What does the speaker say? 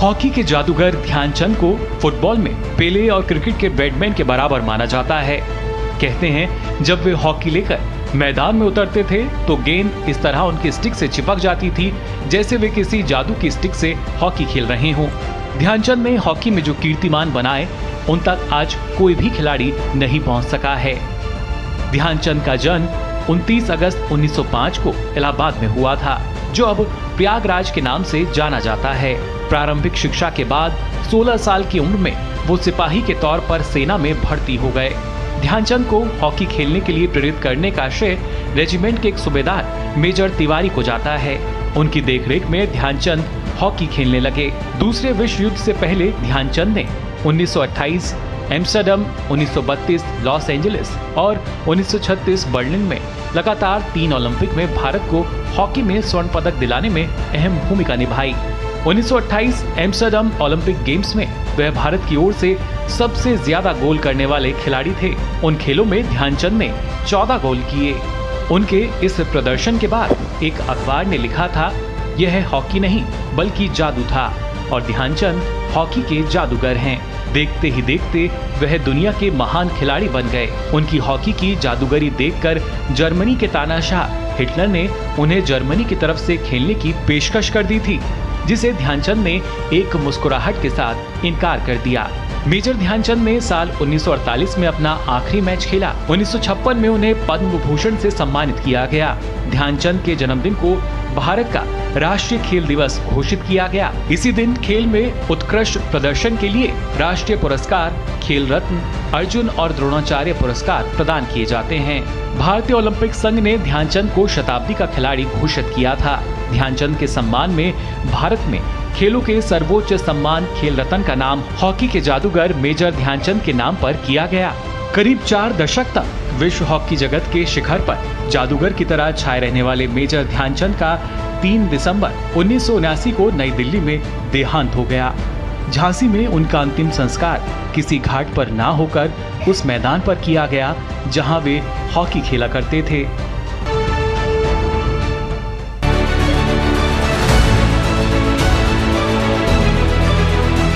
Hockey के जादूगर ध्यानचंद को फुटबॉल में पेले और क्रिकेट के बैटमैन के बराबर माना जाता है। कहते हैं जब वे हॉकी लेकर मैदान में उतरते थे तो गेंद इस तरह उनकी स्टिक से चिपक जाती थी जैसे वे किसी जादू की स्टिक से हॉकी खेल रहे हों। ध्यानचंद ने हॉकी में जो कीर्तिमान बनाए उन तक आज कोई भी खिलाड़ी नहीं पहुंच सका है। ध्यानचंद का जन्म 29 अगस्त 1905 को इलाहाबाद में हुआ था, जो अब प्रयागराज के नाम से जाना जाता है। प्रारंभिक शिक्षा के बाद 16 साल की उम्र में वो सिपाही के तौर पर सेना में भर्ती हो गए। ध्यानचंद को हॉकी खेलने के लिए प्रेरित करने का श्रेय रेजिमेंट के एक सूबेदार मेजर तिवारी को जाता है। उनकी देखरेख में ध्यानचंद हॉकी खेलने लगे। दूसरे विश्व युद्ध से पहले ध्यानचंद ने 1928 एम्स्टर्डम, 1932 लॉस एंजलिस और 1936 बर्लिन में लगातार 3 ओलंपिक में भारत को हॉकी में स्वर्ण पदक दिलाने में अहम भूमिका निभाई। 1928 एम्स्टर्डम ओलंपिक गेम्स में वह भारत की ओर से सबसे ज्यादा गोल करने वाले खिलाड़ी थे। उन खेलों में ध्यानचंद ने 14 गोल किए। उनके इस प्रदर्शन के बाद एक अखबार ने लिखा था, यह हॉकी नहीं बल्कि जादू था और ध्यानचंद हॉकी के जादूगर हैं। देखते ही देखते वह दुनिया के महान खिलाड़ी बन गए। उनकी हॉकी की जादूगरी देखकर जर्मनी के तानाशाह हिटलर ने उन्हें जर्मनी की तरफ से खेलने की पेशकश कर दी थी, जिसे ध्यानचंद ने एक मुस्कुराहट के साथ इनकार कर दिया। मेजर ध्यानचंद ने साल 1948 में अपना आखिरी मैच खेला। 1956 में उन्हें पद्म विभूषण से सम्मानित किया गया। ध्यानचंद के जन्मदिन को भारत का राष्ट्रीय खेल दिवस घोषित किया गया। इसी दिन खेल में उत्कृष्ट प्रदर्शन के लिए राष्ट्रीय पुरस्कार, खेल रत्न, अर्जुन और द्रोणाचार्य पुरस्कार प्रदान किए जाते हैं। भारतीय ओलंपिक संघ ने ध्यानचंद को शताब्दी का खिलाड़ी घोषित किया था। ध्यानचंद के सम्मान में भारत में खेलों के सर्वोच्च सम्मान खेल रत्न का नाम हॉकी के जादूगर मेजर ध्यानचंद के नाम पर किया गया। करीब 4 दशक तक विश्व हॉकी जगत के शिखर पर जादूगर की तरह छाए रहने वाले मेजर ध्यानचंद का 3 दिसंबर 1979 को नई दिल्ली में देहांत हो गया। झांसी में उनका अंतिम संस्कार किसी घाट पर ना होकर उस मैदान पर किया गया जहां वे हॉकी खेला करते थे।